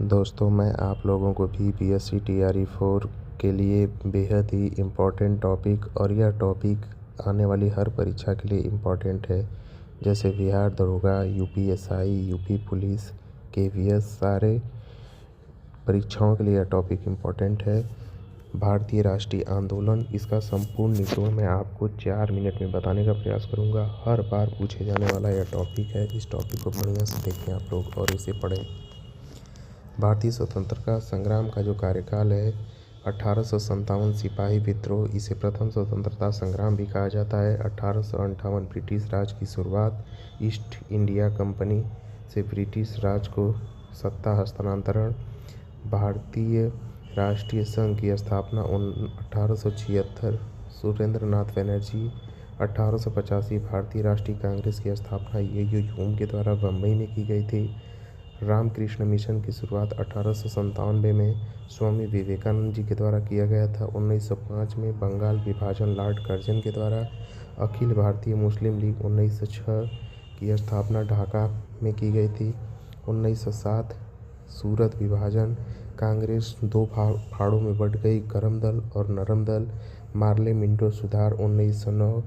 दोस्तों, मैं आप लोगों को बीपीएससी टीआरई 4 के लिए बेहद ही इम्पोर्टेंट टॉपिक और यह टॉपिक आने वाली हर परीक्षा के लिए इम्पोर्टेंट है। जैसे बिहार दरोगा, यूपीएसआई, यूपी पुलिस, केवीएस, सारे परीक्षाओं के लिए यह टॉपिक इम्पोर्टेंट है। भारतीय राष्ट्रीय आंदोलन, इसका संपूर्ण निचोड़ मैं आपको 4 मिनट में बताने का प्रयास करूंगा। हर बार पूछे जाने वाला यह टॉपिक है। इस टॉपिक को बढ़िया से देखें आप लोग और इसे पढ़ें। भारतीय स्वतंत्रता संग्राम का जो कार्यकाल है 1857 सिपाही विद्रोह, इसे प्रथम स्वतंत्रता संग्राम भी कहा जाता है। 1858 ब्रिटिश राज की शुरुआत, ईस्ट इंडिया कंपनी से ब्रिटिश राज को सत्ता हस्तांतरण, भारतीय राष्ट्रीय संघ की स्थापना 1876, सुरेंद्र नाथ बनर्जी। 1885 भारतीय राष्ट्रीय कांग्रेस की स्थापना ये ह्यूम के द्वारा बम्बई में की गई थी। रामकृष्ण मिशन की शुरुआत 1897 में स्वामी विवेकानंद जी के द्वारा किया गया था। 1905 में बंगाल विभाजन लॉर्ड कर्जन के द्वारा। अखिल भारतीय मुस्लिम लीग 1906 की स्थापना ढाका में की गई थी। 1907 सूरत विभाजन, कांग्रेस दो फाड़ों में बंट गई, गरम दल और नरम दल। मार्ले मिंटो सुधार 1909,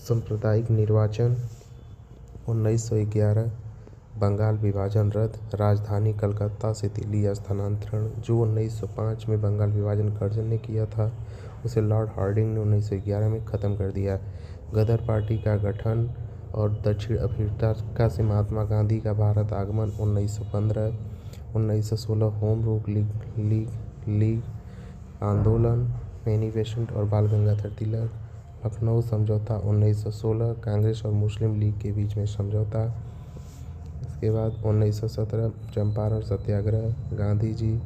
सांप्रदायिक निर्वाचन 1911, बंगाल विभाजन रद्द, राजधानी कलकत्ता से दिल्ली स्थानांतरण। जो 1905 में बंगाल विभाजन कर्जन ने किया था उसे लॉर्ड हार्डिंग ने 1911 में ख़त्म कर दिया। गदर पार्टी का गठन और दक्षिण अफ्रीका से महात्मा गांधी का भारत आगमन 1915। 1916 होम रूल लीग आंदोलन, मैनिफेस्टो और बाल गंगाधर तिलक। लखनऊ समझौता 1916, कांग्रेस और मुस्लिम लीग के बीच में समझौता। इसके बाद 1917 चंपारण सत्याग्रह, गांधी जी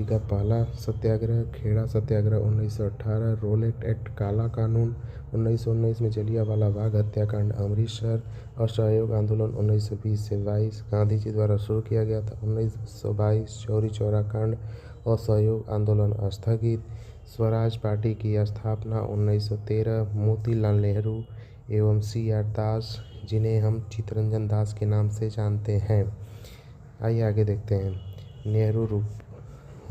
का पहला सत्याग्रह। खेड़ा सत्याग्रह 1918, रोलेट एक्ट काला कानून 1919 में, जलियांवाला बाग हत्याकांड अमृतसर। असहयोग आंदोलन 1920 से 22 गांधी जी द्वारा शुरू किया गया था। 1922 चौरी चौरा कांड, असहयोग आंदोलन स्थगित। स्वराज पार्टी की स्थापना 1913, मोतीलाल नेहरू एवं CR दास, जिन्हें हम चित्तरंजन दास के नाम से जानते हैं। आइए आगे देखते हैं। नेहरू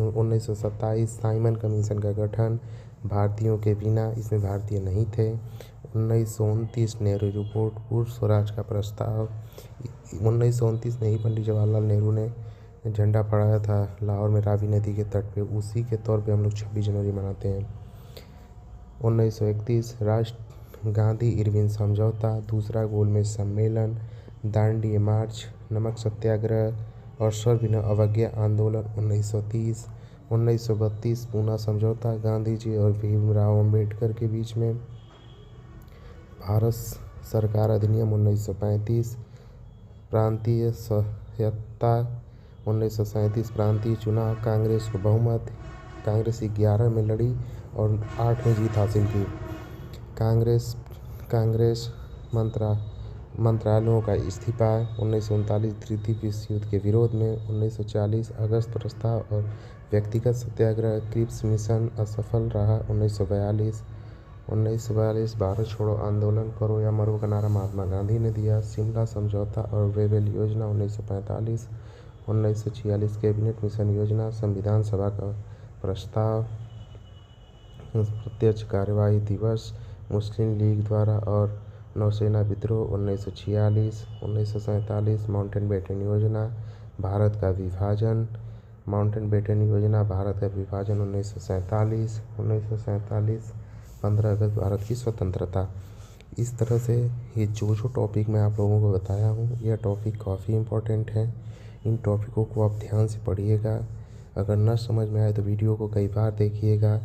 1927 साइमन कमीशन का गठन, भारतीयों के बिना, इसमें भारतीय नहीं थे। 1929 नेहरू रिपोर्ट, पूर्व स्वराज का प्रस्ताव। 1929 में ही पंडित जवाहरलाल नेहरू ने झंडा फहराया था लाहौर में रावी नदी के तट पे। उसी के तौर पे हम लोग 26 जनवरी मनाते हैं। 1931 राष्ट्र गांधी इरविन समझौता, दूसरा गोलमेज सम्मेलन, दांडी मार्च, नमक सत्याग्रह और सविनय अवज्ञा आंदोलन 1930। 1932 पूना समझौता, गांधी जी और भीमराव अम्बेडकर के बीच में। भारत सरकार अधिनियम 1935, प्रांतीय स्वायत्तता 1937, प्रांतीय चुनाव, कांग्रेस को बहुमत, कांग्रेस 11 में लड़ी और 8 में जीत हासिल की। कांग्रेस मंत्रालयों का इस्तीफा 1939 तृतीय विश्व युद्ध के विरोध में। 1940 अगस्त प्रस्ताव और व्यक्तिगत सत्याग्रह, क्रिप्स मिशन असफल रहा। 1942 भारत छोड़ो आंदोलन, करो या मरो का नारा महात्मा गांधी ने दिया। शिमला समझौता और वेवेल योजना 1945। 1946 कैबिनेट मिशन योजना, संविधान सभा का प्रस्ताव, प्रत्यक्ष कार्यवाही दिवस मुस्लिम लीग द्वारा और नौसेना विद्रोह 1946। 1947 माउंटेन बैटन योजना, भारत का विभाजन, माउंटेन बैटन योजना, भारत का विभाजन 1947। 1947 15 अगस्त भारत की स्वतंत्रता। इस तरह से ये जो टॉपिक मैं आप लोगों को बताया हूँ, यह टॉपिक काफ़ी इम्पोर्टेंट है। इन टॉपिकों को आप ध्यान से पढ़िएगा। अगर न समझ में आए तो वीडियो को कई बार देखिएगा।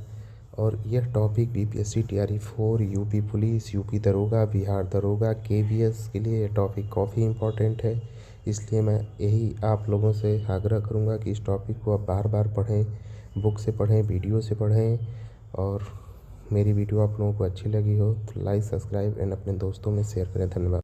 और यह topic BPSC TRE 4, UP police, UP दरोगा, बिहार दरोगा, केवीएस के लिए यह टॉपिक काफ़ी इम्पोर्टेंट है। इसलिए मैं यही आप लोगों से आग्रह करूँगा कि इस टॉपिक को आप बार बार पढ़ें, बुक से पढ़ें, वीडियो से पढ़ें। और मेरी वीडियो आप लोगों को अच्छी लगी हो तो लाइक, सब्सक्राइब एंड अपने दोस्तों में शेयर करें। धन्यवाद।